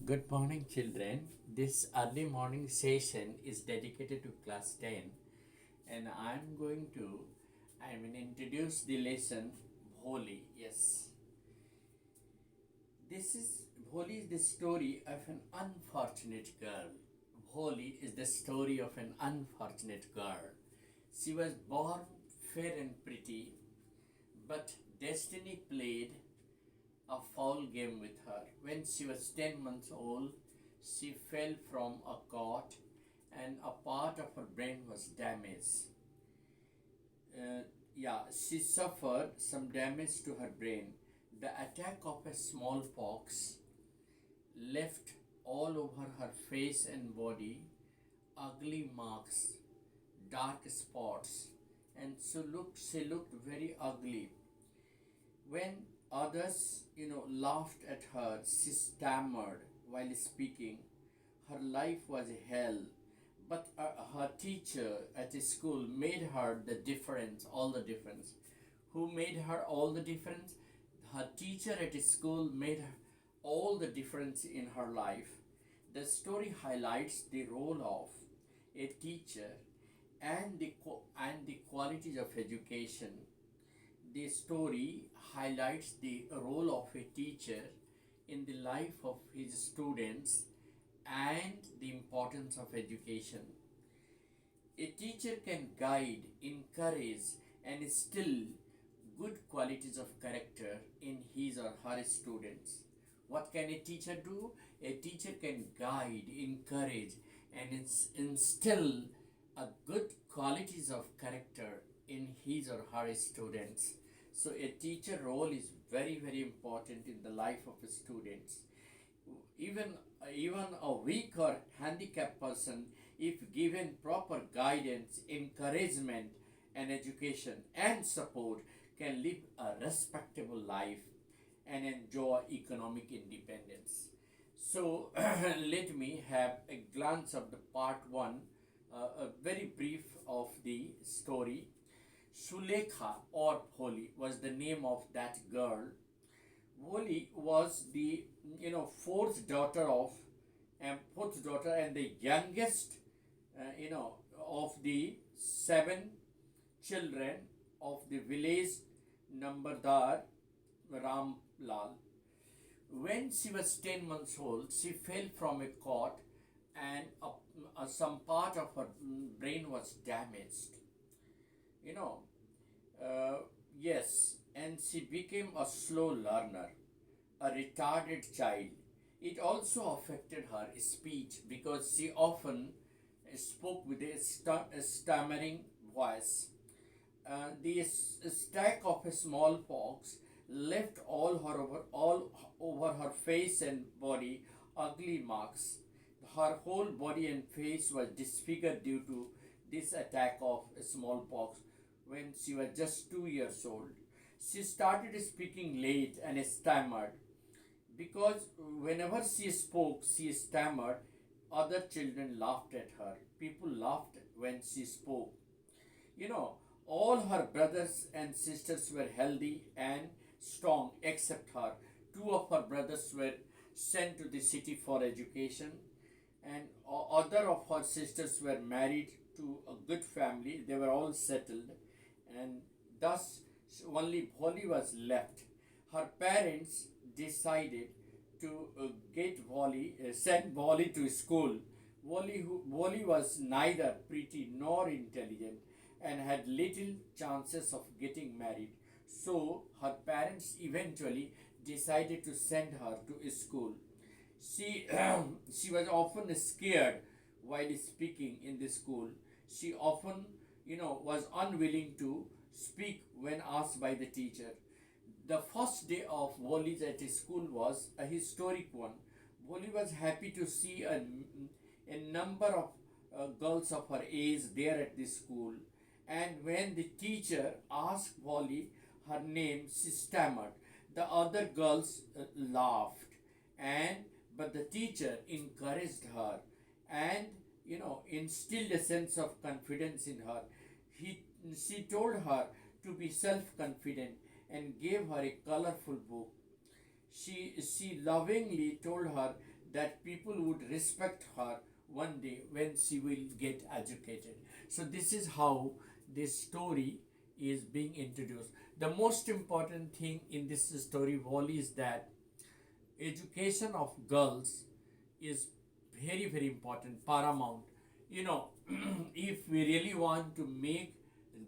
Good morning, children. This early morning session is dedicated to class 10, and I mean, introduce the lesson Bholi. Yes, this is Bholi is the story of an unfortunate girl. Bholi is the story of an unfortunate girl. She was born fair and pretty, but destiny played a foul game with her. When she was 10 months old, she fell from a cot and a part of her brain was damaged. Uh, yeah, she suffered some damage to her brain. The attack of a smallpox left all over her face and body ugly marks, dark spots, and she looked very ugly. When others, laughed at her, she stammered while speaking. Her life was hell. But her teacher at school made her the difference, all the difference. Who made her all the difference? Her teacher at school made her all the difference in her life. The story highlights the role of a teacher and the qualities of education. The story highlights the role of a teacher in the life of his students and the importance of education. A teacher can guide, encourage, and instill good qualities of character in his or her students. What can a teacher do? A teacher can guide, encourage, and instill a good qualities of character in his or her students. So a teacher role is very very important in the life of students. Even a weak or handicapped person, if given proper guidance, encouragement, and education and support, can live a respectable life and enjoy economic independence. So let me have a glance of the part 1, a very brief of the story. Shulekha or Bholi was the name of that girl. Bholi was the fourth daughter and the youngest of the 7 children of the village Nambardar Ramlal. When she was 10 months old, she fell from a cot and some part of her brain was damaged. You know, uh, yes, and she became a slow learner, a retarded child. It also affected her speech because she often spoke with a stammering voice. The stack of a smallpox left all over her face and body ugly marks. Her whole body and face was disfigured due to this attack of smallpox when she was just 2 years old. She started speaking late and stammered because whenever she spoke, she stammered. Other children laughed at her. People laughed when she spoke. You know, all her brothers and sisters were healthy and strong except her. Two of her brothers were sent to the city for education, and other of her sisters were married to a good family. They were all settled, and thus only Bholi was left. Her parents decided to send Bholi to school. Bholi was neither pretty nor intelligent and had little chances of getting married. So her parents eventually decided to send her to school. She she was often scared while speaking in the school. She often, was unwilling to speak when asked by the teacher. The first day of Woli's at school was a historic one. Woli was happy to see a number of girls of her age there at the school. And when the teacher asked Woli her name, she stammered. The other girls laughed, and but the teacher encouraged her and instilled a sense of confidence in her. He She told her to be self-confident and gave her a colorful book. She lovingly told her that people would respect her one day when she will get educated. So this is how this story is being introduced. The most important thing in this story, Wally, is that education of girls is very, very important, paramount. You know, if we really want to make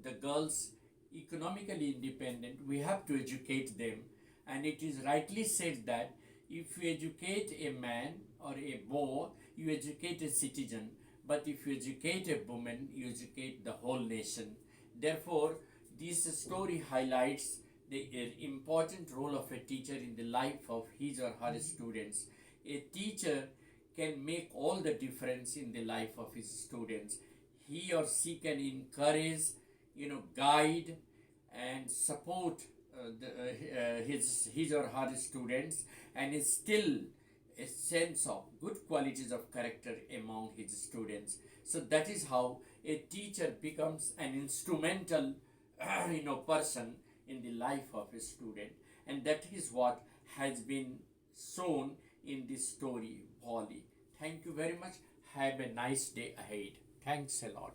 the girls economically independent, we have to educate them. And it is rightly said that if you educate a man or a boy, you educate a citizen. But if you educate a woman, you educate the whole nation. Therefore, this story highlights the important role of a teacher in the life of his or her students. A teacher can make all the difference in the life of his students. He or she can encourage, guide and support his or her students, and instill a sense of good qualities of character among his students. So that is how a teacher becomes an instrumental person in the life of a student, and that is what has been shown in this story, Bholi. Thank you very much. Have a nice day ahead. Thanks a lot.